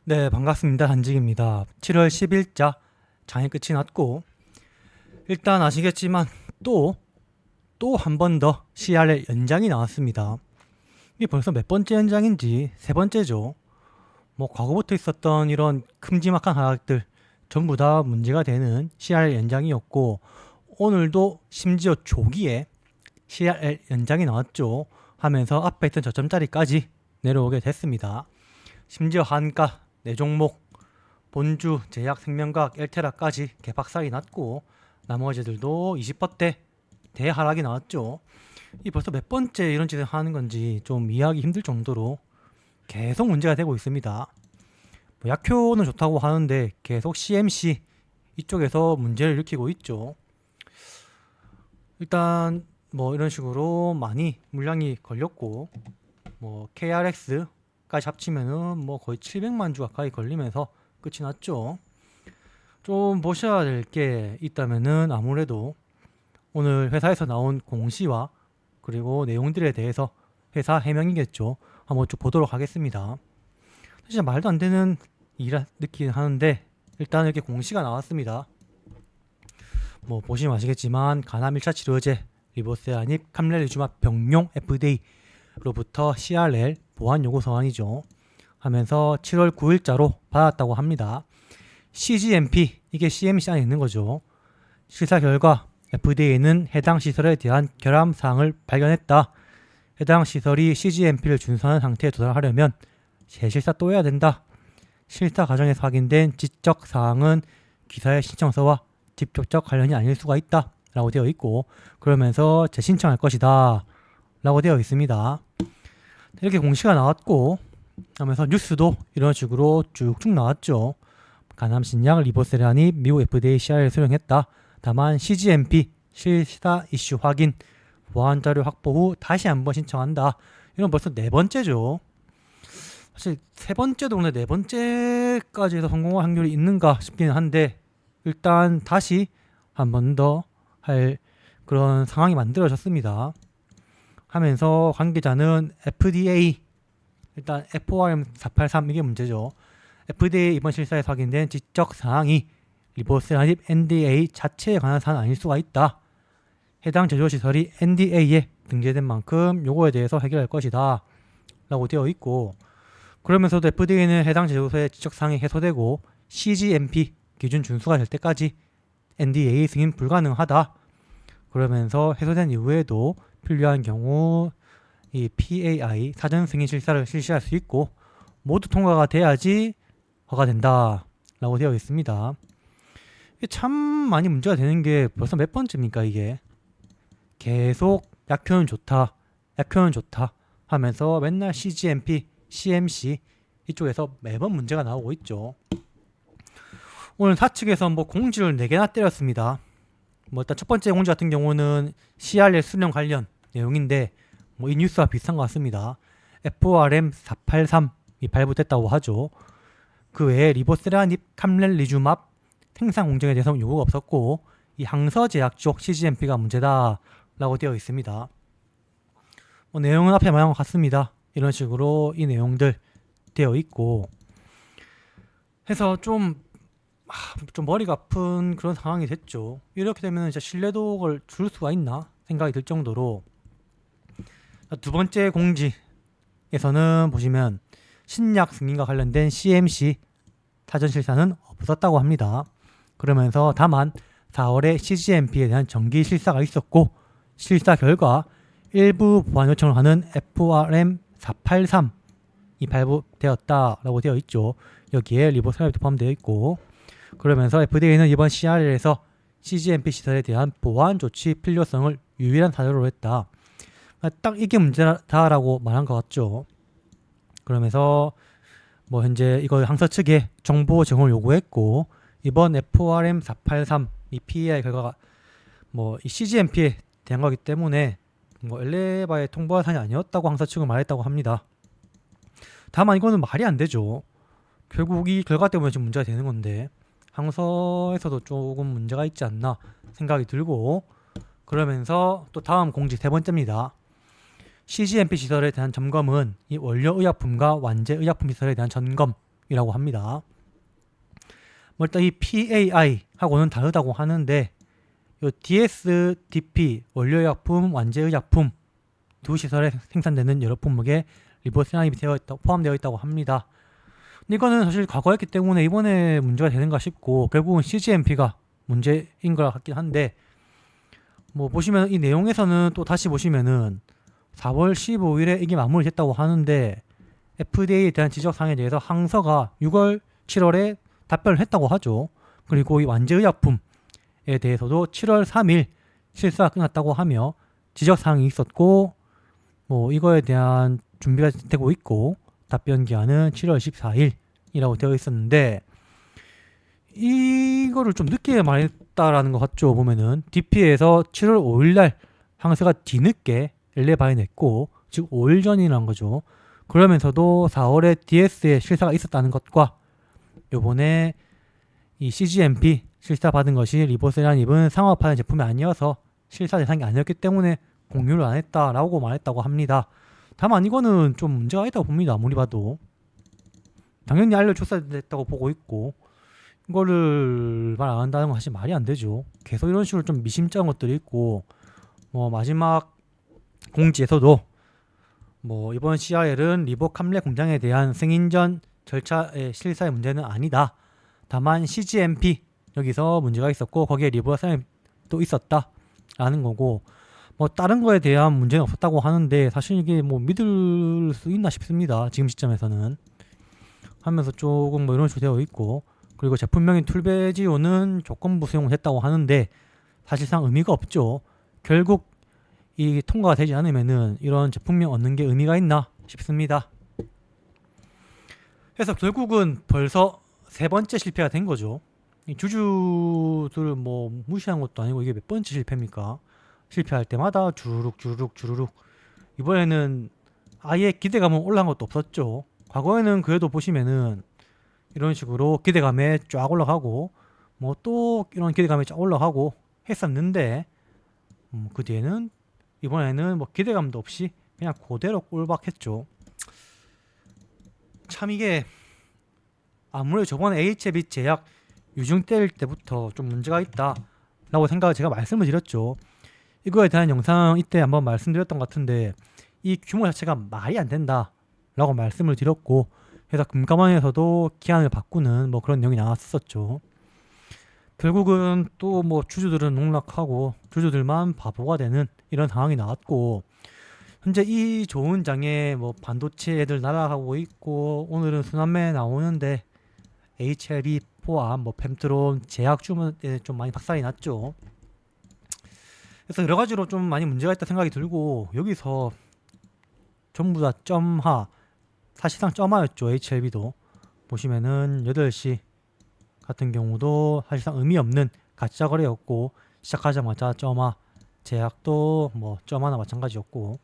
네, 반갑습니다. 한직입니다. 7월 10일자 장애 끝이 났고, 일단 아시겠지만 또 한 번 더 CRL 연장이 나왔습니다. 이게 벌써 몇 번째 연장인지 세 번째죠. 뭐 과거부터 있었던 이런 큼지막한 하락들 전부 다 문제가 되는 CRL 연장이었고, 오늘도 심지어 조기에 CRL 연장이 나왔죠. 하면서 앞에 있던 저점짜리까지 내려오게 됐습니다. 심지어 한가, 네 종목, 본주, 제약, 생명과학, 엘테라까지 개박살이 났고, 나머지들도 20%대 대하락이 나왔죠. 이 벌써 몇 번째 이런 짓을 하는 건지 좀 이해하기 힘들 정도로 계속 문제가 되고 있습니다. 뭐 약효는 좋다고 하는데 계속 CMC 이쪽에서 문제를 일으키고 있죠. 일단 뭐 이런 식으로 많이 물량이 걸렸고, 뭐 KRX까지 합치면은 뭐 거의 700만 주 가까이 걸리면서 끝이 났죠. 좀 보셔야 될 게 있다면은 아무래도 오늘 회사에서 나온 공시와 그리고 내용들에 대해서 회사 해명이겠죠. 한번 쭉 보도록 하겠습니다. 진짜 말도 안 되는 일이라 느끼긴 하는데, 일단 이렇게 공시가 나왔습니다. 뭐 보시면 아시겠지만 간암 1차 치료제 리보세아닙 캄렐리주맙 병용 FDA로부터 CRL 보안 요구 서한이죠. 하면서 7월 9일자로 받았다고 합니다. CGMP, 이게 CMC 안에 있는 거죠. 실사 결과 FDA는 해당 시설에 대한 결함 사항을 발견했다. 해당 시설이 CGMP를 준수하는 상태에 도달하려면 재실사 또 해야 된다. 실사 과정에서 확인된 지적 사항은 기사의 신청서와 직접적 관련이 아닐 수가 있다 라고 되어 있고, 그러면서 재신청할 것이다 라고 되어 있습니다. 이렇게 공시가 나왔고, 하면서 뉴스도 이런 식으로 쭉쭉 나왔죠. 간암 신약 리보세라닙 미국 FDA CRL 수령했다. 다만 CGMP 실사 이슈 확인, 보안 자료 확보 후 다시 한번 신청한다. 이건 벌써 네 번째죠. 사실 세 번째도 오늘 네 번째까지 해서 성공할 확률이 있는가 싶기는 한데, 일단 다시 한 번 더 할 그런 상황이 만들어졌습니다. 하면서 관계자는 FDA, 일단 FORM 483 이게 문제죠. FDA 이번 실사에서 확인된 지적 사항이 리보세라닙 NDA 자체에 관한 사안은 아닐 수가 있다. 해당 제조시설이 NDA에 등재된 만큼 요거에 대해서 해결할 것이다 라고 되어 있고, 그러면서도 FDA는 해당 제조소의 지적사항이 해소되고 CGMP 기준 준수가 될 때까지 NDA 승인 불가능하다. 그러면서 해소된 이후에도 필요한 경우 이 PAI 사전 승인 실사를 실시할 수 있고, 모두 통과가 돼야지 허가된다 라고 되어 있습니다. 이게 참 많이 문제가 되는 게 벌써 몇 번째입니까? 이게 계속 약효는 좋다 하면서 맨날 CGMP, CMC 이쪽에서 매번 문제가 나오고 있죠. 오늘 사측에서 뭐 공지를 4개나 때렸습니다. 뭐 일단 첫 번째 공지 같은 경우는 CRL 수령 관련 내용인데, 뭐 이 뉴스와 비슷한 것 같습니다. FORM 483이 발부됐다고 하죠. 그 외에 리보세라닙 캄렐리주맙 생산 공정에 대해서는 요구가 없었고, 이 항서제약 쪽 CGMP가 문제다 라고 되어 있습니다. 뭐 내용은 앞에 말한 것 같습니다. 이런 식으로 이 내용들 되어 있고 해서 좀 머리가 아픈 그런 상황이 됐죠. 이렇게 되면 진짜 신뢰도를 줄 수가 있나 생각이 들 정도로. 두 번째 공지에서는 보시면 신약 승인과 관련된 CMC 사전 실사는 없었다고 합니다. 그러면서 다만 4월에 CGMP에 대한 정기 실사가 있었고, 실사 결과 일부 보안 요청을 하는 FORM 483이 발부되었다라고 되어 있죠. 여기에 리보세라닙도 포함되어 있고, 그러면서 FDA는 이번 CRL에서 CGMP 시설에 대한 보안 조치 필요성을 유일한 사유로 했다. 딱 이게 문제다라고 말한 것 같죠. 그러면서 뭐 현재 이거 항서 측에 정보 제공을 요구했고, 이번 FORM 483 이 PAI 결과가 뭐 이 CGMP에 대한 거기 때문에 뭐 엘레바의 통보한 사안이 아니었다고 항서 측은 말했다고 합니다. 다만 이거는 말이 안 되죠. 결국 이 결과 때문에 지금 문제가 되는 건데, 항서에서도 조금 문제가 있지 않나 생각이 들고, 그러면서 또 다음 공지 세 번째입니다. CGMP 시설에 대한 점검은 이 원료 의약품과 완제 의약품 시설에 대한 점검 제품이라고 합니다. 뭐 일단 이 PAI하고는 다르다고 하는데 이 DSDP 원료의약품, 완제의약품 두 시설에 생산되는 여러 품목에 리보세라닙이 포함되어 있다고 합니다. 근데 이거는 사실 과거였기 때문에 이번에 문제가 되는가 싶고 결국은 CGMP가 문제인 것 같긴 한데 뭐 보시면 이 내용에서는 또 다시 보시면은 4월 15일에 이게 마무리됐다고 하는데 FDA에 대한 지적사항에 대해서 항서가 6월, 7월에 답변을 했다고 하죠. 그리고 이 완제의약품에 대해서도 7월 3일 실사가 끝났다고 하며 지적사항이 있었고 뭐 이거에 대한 준비가 되고 있고 답변 기한은 7월 14일이라고 되어 있었는데 이거를 좀 늦게 말했다라는 것 같죠. 보면은 DP에서 7월 5일날 항서가 뒤늦게 엘레바에 냈고 즉 5일 전이라는 거죠. 그러면서도 4월에 DS에 실사가 있었다는 것과 요번에 이 CGMP 실사 받은 것이 리보세라닙은 상업화된 제품이 아니어서 실사 대상이 아니었기 때문에 공유를 안 했다라고 말했다고 합니다. 다만 이거는 좀 문제가 있다고 봅니다. 아무리 봐도 당연히 알려줬어야 됐다고 보고 있고 이거를 말 안 한다는 건 사실 말이 안 되죠. 계속 이런 식으로 좀 미심쩍은 것들이 있고 뭐 마지막 공지에서도 뭐 이번 CRL은 리보캄레 공장에 대한 승인전 절차의 실사의 문제는 아니다. 다만 CGMP 여기서 문제가 있었고 거기에 리보세라닙도 있었다라는 거고 뭐 다른 거에 대한 문제는 없었다고 하는데 사실 이게 뭐 믿을 수 있나 싶습니다. 지금 시점에서는 하면서 조금 뭐 이런 식으로 되어 있고 그리고 제품명인 툴베지오는 조건부 수용을 했다고 하는데 사실상 의미가 없죠. 결국 이 통과가 되지 않으면은 이런 제품명 얻는 게 의미가 있나 싶습니다. 그래서 결국은 벌써 세 번째 실패가 된 거죠. 이 주주들을 뭐 무시한 것도 아니고 이게 몇 번째 실패입니까? 실패할 때마다 주르륵 이번에는 아예 기대감은 올라간 것도 없었죠. 과거에는 그래도 보시면은 이런 식으로 기대감에 쫙 올라가고 뭐 또 이런 기대감에 쫙 올라가고 했었는데 그 뒤에는 이번에는 뭐 기대감도 없이 그냥 그대로 꼴박했죠. 참 이게 아무래도 저번에 HLB 제약 유증 때릴 때부터 좀 문제가 있다 라고 생각을 제가 말씀을 드렸죠. 이거에 대한 영상 이때 한번 말씀드렸던 것 같은데 이 규모 자체가 말이 안 된다 라고 말씀을 드렸고 그래서 금감원에서도 기한을 바꾸는 뭐 그런 내용이 나왔었죠. 결국은 또 뭐 주주들은 농락하고 주주들만 바보가 되는 이런 상황이 나왔고 현재 이 좋은 장에 뭐 반도체 애들 날아가고 있고 오늘은 순환매에 나오는데 HLB 포함 뭐 펜트론 제약 주문에 좀 많이 박살이 났죠. 그래서 여러 가지로 좀 많이 문제가 있다 생각이 들고 여기서 전부 다 점하 사실상 점하였죠. HLB도 보시면은 8시 같은 경우도 사실상 의미 없는 가짜 거래였고 시작하자마자 점하 제약도 뭐 점하나 마찬가지였고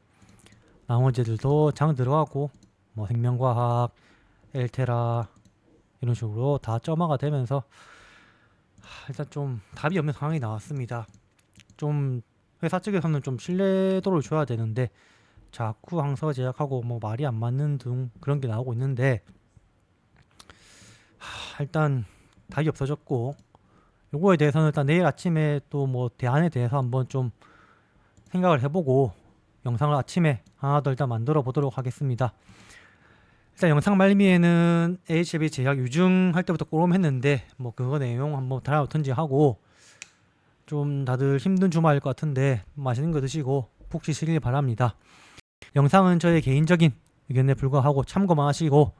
나머지들도 장 들어가고 뭐 생명과학 엘테라 이런 식으로 다 점화가 되면서 일단 좀 답이 없는 상황이 나왔습니다. 좀 회사 측에서는 좀 신뢰도를 줘야 되는데 자꾸 항서 제약하고 뭐 말이 안 맞는 등 그런 게 나오고 있는데 일단 답이 없어졌고 요거에 대해서는 일단 내일 아침에 또 뭐 대안에 대해서 한번 좀 생각을 해보고 영상을 아침에 하나 더 일단 만들어 보도록 하겠습니다. 일단 영상 말미에는 HLB 제약 유증할 때부터 꼬름했는데 뭐 그거 내용 한번 달아놓던지 하고 좀 다들 힘든 주말일 것 같은데 맛있는 거 드시고 푹 쉬시길 바랍니다. 영상은 저의 개인적인 의견에 불과하고 참고만 하시고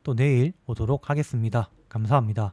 또 내일 오도록 하겠습니다. 감사합니다.